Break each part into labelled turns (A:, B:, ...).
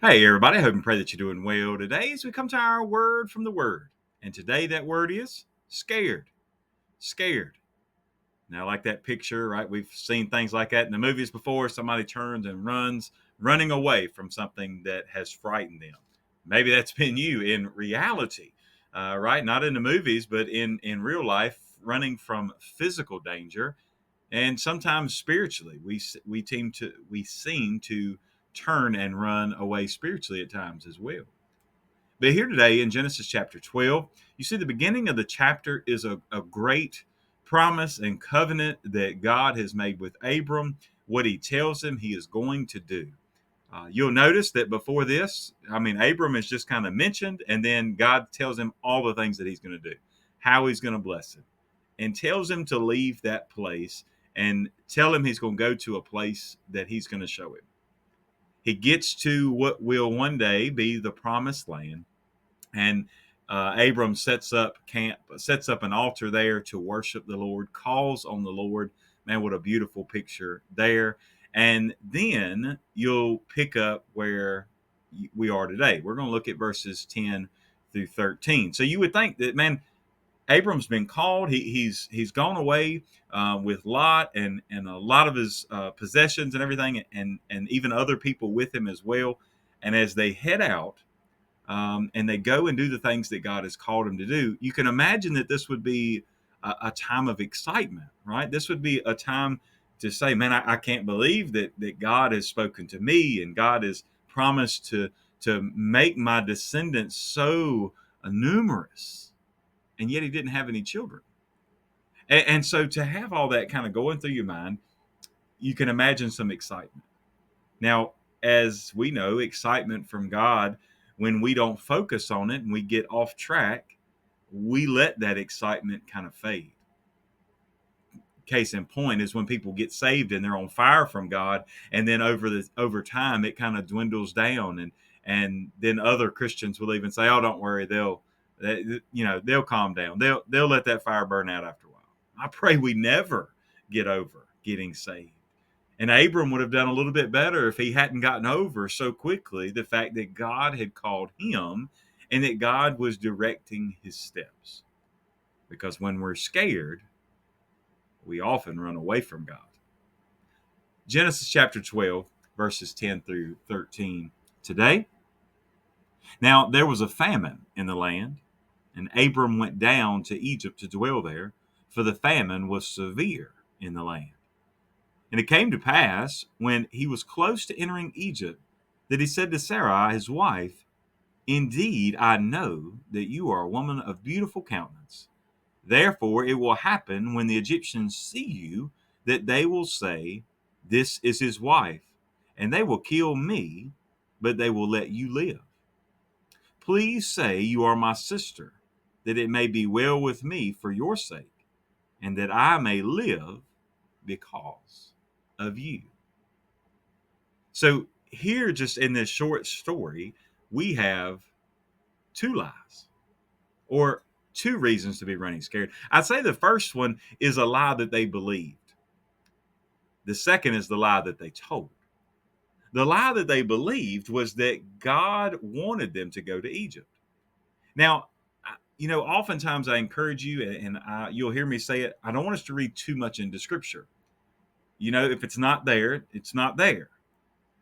A: Hey, everybody. I hope and pray that you're doing well today as we come to our word from the Word. And today that word is scared. Scared. Now, like that picture, right? We've seen things like that in the movies before. Somebody turns and runs, running away from something that has frightened them. Maybe that's been you in reality, right? Not in the movies, but in real life, running from physical danger and sometimes spiritually we seem to turn and run away spiritually at times as well. But here today in Genesis chapter 12, you see the beginning of the chapter is a great promise and covenant that God has made with Abram. What he tells him he is going to do, you'll notice that before this, Abram is just kind of mentioned, and then God tells him all the things that he's going to do, how he's going to bless him, and tells him to leave that place and tell him he's going to go to a place that he's going to show him. He gets to what will one day be the promised land, and Abram sets up camp, sets up an altar there to worship the Lord, calls on the Lord. Man, what a beautiful picture there. And then you'll pick up where we are today. We're going to look at verses 10 through 13. So you would think that, man, Abram's been called. He's gone away with Lot and a lot of his possessions and everything, and even other people with him as well. And as they head out, and they go and do the things that God has called them to do, you can imagine that this would be a time of excitement, right? This would be a time to say, man, I can't believe that God has spoken to me and God has promised to make my descendants so numerous. And yet he didn't have any children. And so to have all that kind of going through your mind, you can imagine some excitement. Now, as we know, excitement from God, when we don't focus on it and we get off track, we let that excitement kind of fade. Case in point is when people get saved and they're on fire from God, and then over time it kind of dwindles down, and then other Christians will even say, "Oh, don't worry, they'll calm down. They'll let that fire burn out after a while." I pray we never get over getting saved. And Abram would have done a little bit better if he hadn't gotten over so quickly the fact that God had called him and that God was directing his steps. Because when we're scared, we often run away from God. Genesis chapter 12, verses 10 through 13 today. Now, there was a famine in the land, and Abram went down to Egypt to dwell there, for the famine was severe in the land. And it came to pass, when he was close to entering Egypt, that he said to Sarai, his wife, "Indeed, I know that you are a woman of beautiful countenance. Therefore, it will happen when the Egyptians see you that they will say, 'This is his wife,' and they will kill me, but they will let you live. Please say you are my sister, that it may be well with me for your sake, and that I may live because of you." So, here, just in this short story, we have two lies, or two reasons to be running scared. I'd say the first one is a lie that they believed, the second is the lie that they told. The lie that they believed was that God wanted them to go to Egypt. Now, oftentimes I encourage you, and you'll hear me say it, I don't want us to read too much into Scripture. If it's not there, it's not there.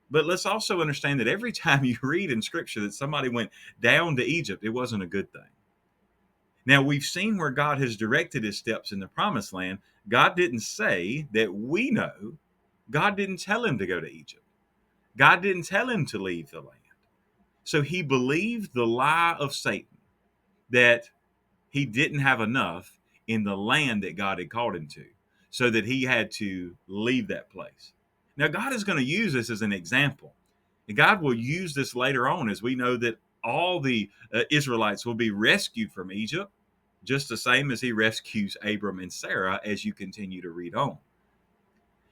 A: But let's also understand that every time you read in Scripture that somebody went down to Egypt, it wasn't a good thing. Now, we've seen where God has directed his steps in the promised land. God didn't say that we know. God didn't tell him to go to Egypt. God didn't tell him to leave the land. So he believed the lie of Satan that he didn't have enough in the land that God had called him to, so that he had to leave that place. Now, God is going to use this as an example. And God will use this later on, as we know that all the Israelites will be rescued from Egypt, just the same as he rescues Abram and Sarah as you continue to read on.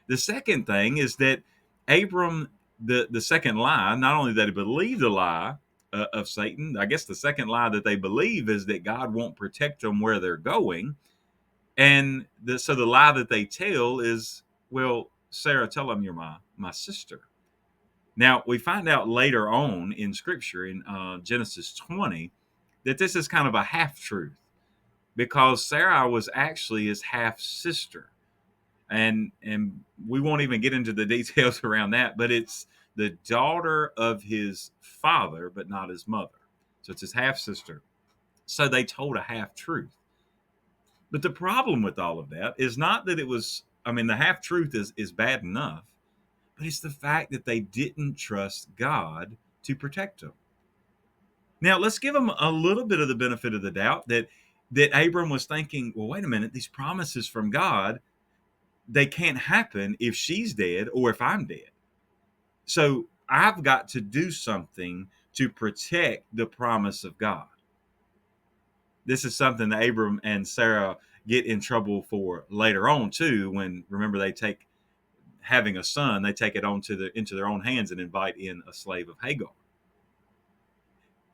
A: The second thing is that Abram, the second lie, not only that he believed the lie of Satan, I guess the second lie that they believe is that God won't protect them where they're going. And so the lie that they tell is, well, Sarah, tell him you're my sister. Now, we find out later on in Scripture, in Genesis 20, that this is kind of a half truth because Sarah was actually his half sister. And we won't even get into the details around that, but it's the daughter of his father, but not his mother. So it's his half sister. So they told a half truth. But the problem with all of that is not that it was, I mean, the half truth is bad enough, but it's the fact that they didn't trust God to protect them. Now, let's give them a little bit of the benefit of the doubt that Abram was thinking, well, wait a minute, these promises from God, they can't happen if she's dead or if I'm dead. So I've got to do something to protect the promise of God. This is something that Abram and Sarah get in trouble for later on too. When, remember, they take having a son, they take it into their own hands and invite in a slave of Hagar.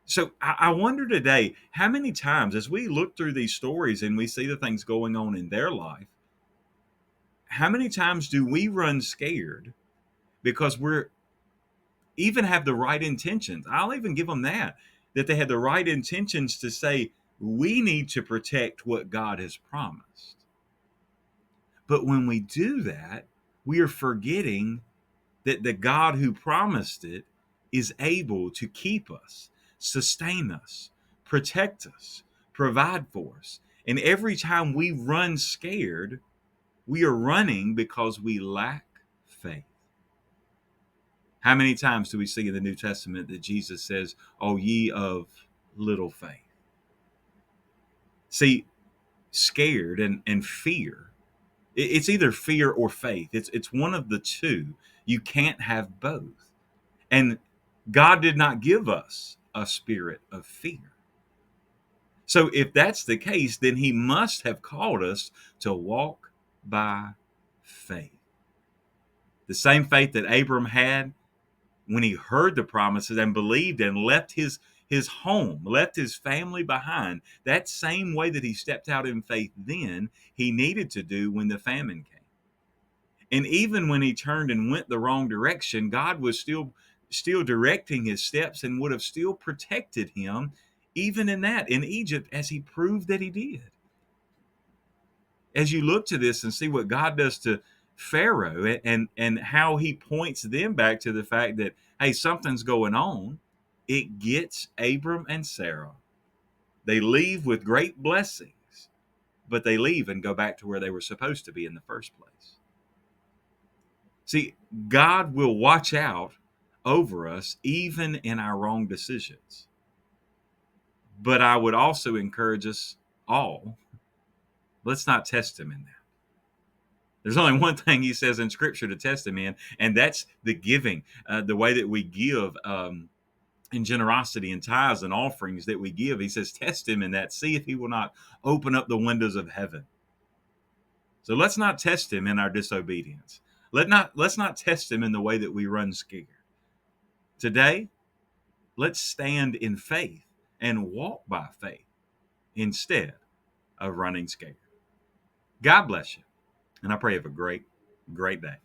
A: So I wonder today, how many times as we look through these stories and we see the things going on in their life, how many times do we run scared because we're even have the right intentions? I'll even give them that they had the right intentions to say, we need to protect what God has promised. But when we do that, we are forgetting that the God who promised it is able to keep us, sustain us, protect us, provide for us. And every time we run scared, we are running because we lack faith. How many times do we see in the New Testament that Jesus says, "Oh, ye of little faith"? See, scared and fear, it's either fear or faith. It's one of the two. You can't have both. And God did not give us a spirit of fear. So if that's the case, then he must have called us to walk by faith. The same faith that Abram had when he heard the promises and believed and left his home, left his family behind, that same way that he stepped out in faith then, he needed to do when the famine came. And even when he turned and went the wrong direction, God was still directing his steps and would have still protected him even in that, in Egypt, as he proved that he did. As you look to this and see what God does to Pharaoh and how he points them back to the fact that, hey, something's going on, it gets Abram and Sarah. They leave with great blessings, but they leave and go back to where they were supposed to be in the first place. See, God will watch out over us even in our wrong decisions. But I would also encourage us all, let's not test him in that. There's only one thing he says in Scripture to test him in, and that's the giving, the way that we give in generosity and tithes and offerings that we give. He says, test him in that. See if he will not open up the windows of heaven. So let's not test him in our disobedience. Let's not test him in the way that we run scared. Today, let's stand in faith and walk by faith instead of running scared. God bless you. And I pray you have a great, great day.